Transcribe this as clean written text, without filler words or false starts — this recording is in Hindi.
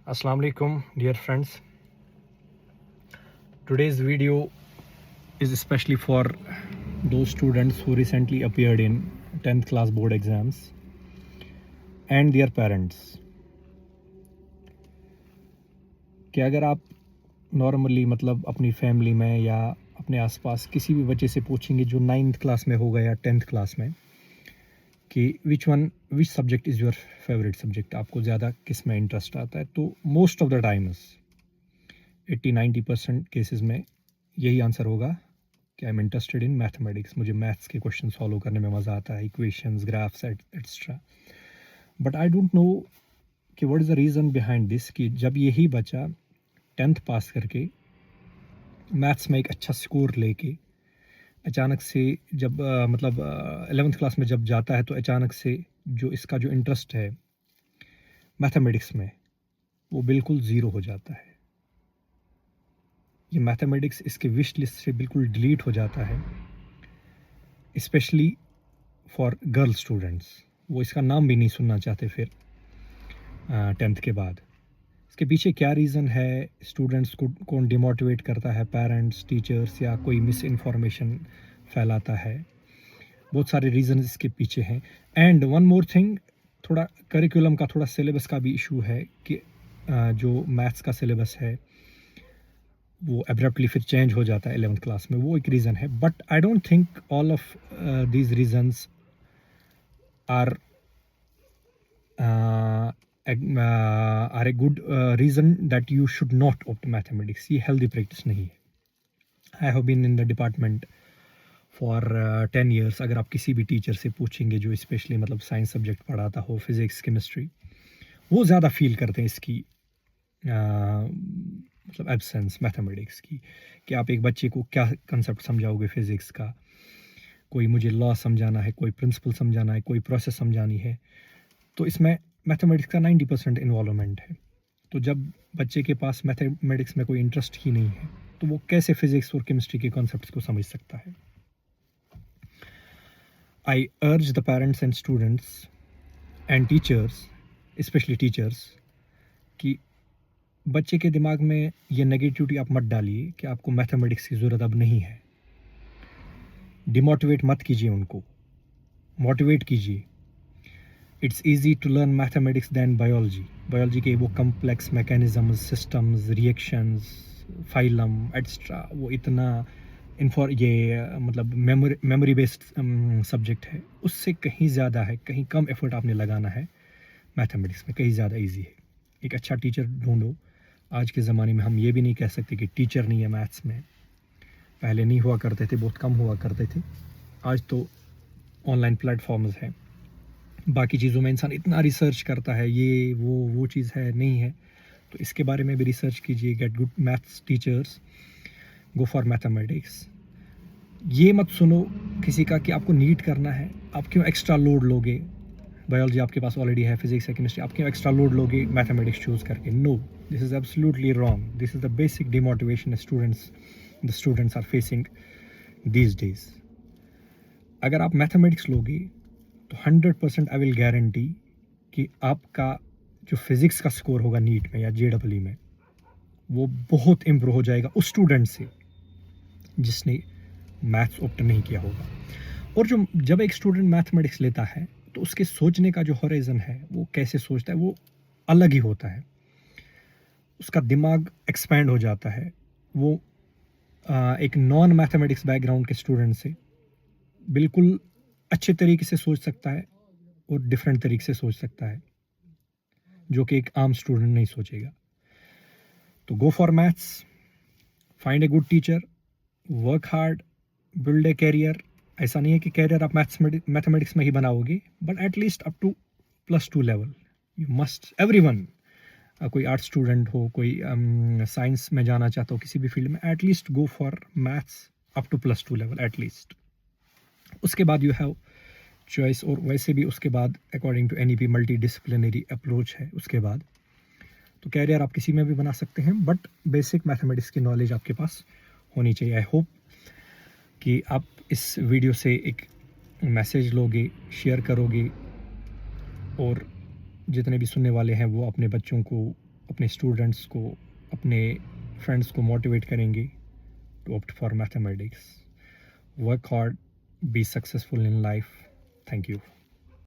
Assalamu alaikum, dear friends. Today's video is especially for those students who recently appeared in 10th class board exams and their parents. कि अगर आप नॉर्मली मतलब अपनी फैमिली में या अपने आसपास किसी भी बच्चे से पूछेंगे जो 9th क्लास में होगा या 10th क्लास में कि which subject is your favourite subject, आपको ज़्यादा किस में इंटरेस्ट आता है, तो most of the times 80-90% cases में यही आंसर होगा कि I am interested in mathematics, मुझे मैथ्स के क्वेश्चन सॉल्व करने में मज़ा आता है, equations, graphs etcetera. But I don't know कि what is the reason behind this कि जब यही बच्चा 10th पास करके मैथ्स में एक अच्छा स्कोर लेके अचानक से जब 11th क्लास में जब जाता है तो अचानक से जो इसका जो इंटरेस्ट है मैथमेटिक्स में वो बिल्कुल ज़ीरो हो जाता है. ये मैथमेटिक्स इसके विश लिस्ट से बिल्कुल डिलीट हो जाता है, स्पेशली फॉर गर्ल स्टूडेंट्स. वो इसका नाम भी नहीं सुनना चाहते फिर 10th के बाद. इसके पीछे क्या रीज़न है, स्टूडेंट्स को कौन डिमोटिवेट करता है, पेरेंट्स, टीचर्स या कोई मिस इन्फॉर्मेशन फैलाता है, बहुत सारे रीज़न इसके पीछे हैं. एंड वन मोर थिंग, थोड़ा करिकुलम का, थोड़ा सिलेबस का भी इशू है कि जो मैथ्स का सिलेबस है वो एब्रप्टली फिर चेंज हो जाता है 11th क्लास में, वो एक रीज़न है. But I don't think all of these reasons are a good reason that you should not opt mathematics. ये हेल्दी प्रैक्टिस नहीं है. I have been in the department for 10 years. अगर आप किसी भी टीचर से पूछेंगे जो स्पेशली मतलब साइंस सब्जेक्ट पढ़ाता हो, फिज़िक्स, केमिस्ट्री, वो ज़्यादा फील करते हैं इसकी मतलब एब्सेंस मैथमेटिक्स की, कि आप एक बच्चे को क्या कंसेप्ट समझाओगे फिज़िक्स का, कोई मुझे लॉ समझाना है, कोई प्रिंसिपल समझाना है, कोई प्रोसेस समझानी है, तो इसमें मैथमेटिक्स का 90% इन्वॉल्वमेंट है. तो जब बच्चे के पास मैथमेटिक्स में कोई इंटरेस्ट ही नहीं है तो वो कैसे फिज़िक्स और केमिस्ट्री के कॉन्सेप्ट्स को समझ सकता है. I urge the parents and students and teachers, especially teachers, कि बच्चे के दिमाग में ये नेगेटिविटी आप मत डालिए कि आपको मैथमेटिक्स की ज़रूरत अब नहीं है. डिमोटिवेट मत कीजिए उनको, मोटिवेट कीजिए. It's easy to learn mathematics than biology. Biology के वो complex mechanisms, systems, reactions, phylum etcetera, वो इतना मतलब मेमोरी बेस्ड सब्जेक्ट है, उससे कहीं ज़्यादा है, कहीं कम एफर्ट आपने लगाना है मैथमेटिक्स में, कहीं ज़्यादा इजी है. एक अच्छा टीचर ढूंढो. आज के ज़माने में हम ये भी नहीं कह सकते कि टीचर नहीं है मैथ्स में. पहले नहीं हुआ करते थे, बहुत कम हुआ करते थे. आज तो ऑनलाइन प्लेटफॉर्म्स हैं, बाकी चीज़ों में इंसान इतना रिसर्च करता है, ये वो चीज़ है नहीं है, तो इसके बारे में भी रिसर्च कीजिए. Get good maths teachers, go for mathematics. ये मत सुनो किसी का कि आपको नीट करना है, आप क्यों एक्स्ट्रा लोड लोगे, बायोलॉजी आपके पास ऑलरेडी है, फिजिक्स है, केमिस्ट्री, आप क्यों एक्स्ट्रा लोड लोगे मैथमेटिक्स चूज़ करके. No, this is absolutely wrong. This is the basic demotivation the students are facing these days. अगर आप मैथमेटिक्स लोगे तो 100% आई विल गारंटी कि आपका जो फिज़िक्स का स्कोर होगा नीट में या JEE में, वो बहुत इम्प्रूव हो जाएगा उस स्टूडेंट से जिसने मैथ्स ऑप्ट नहीं किया होगा. और जब एक स्टूडेंट मैथमेटिक्स लेता है तो उसके सोचने का जो हॉराइजन है, वो कैसे सोचता है, वो अलग ही होता है. उसका दिमाग एक्सपैंड हो जाता है. वो एक नॉन मैथमेटिक्स बैकग्राउंड के स्टूडेंट से बिल्कुल अच्छे तरीके से सोच सकता है और डिफरेंट तरीके से सोच सकता है, जो कि एक आम स्टूडेंट नहीं सोचेगा. तो go for maths, find a good teacher, work hard, build a career. ऐसा नहीं है कि कैरियर आप मैथमेटिक्स में ही बनाओगे, but at least up to +2 level you must. Everyone, कोई आर्ट स्टूडेंट हो, कोई साइंस में जाना चाहता हो किसी भी फील्ड में, at least go for maths up to +2 level at least. उसके बाद यू हैव चॉइस. और वैसे भी उसके बाद according to NEP multi disciplinary approach है उसके बाद, तो कैरियर आप किसी में भी बना सकते हैं, बट बेसिक मैथमेटिक्स की नॉलेज आपके पास होनी चाहिए. आई होप कि आप इस वीडियो से एक मैसेज लोगे, शेयर करोगे, और जितने भी सुनने वाले हैं वो अपने बच्चों को अपने स्टूडेंट्स को, अपने फ्रेंड्स को मोटिवेट करेंगे to opt for mathematics. Work hard, be successful in life. Thank you.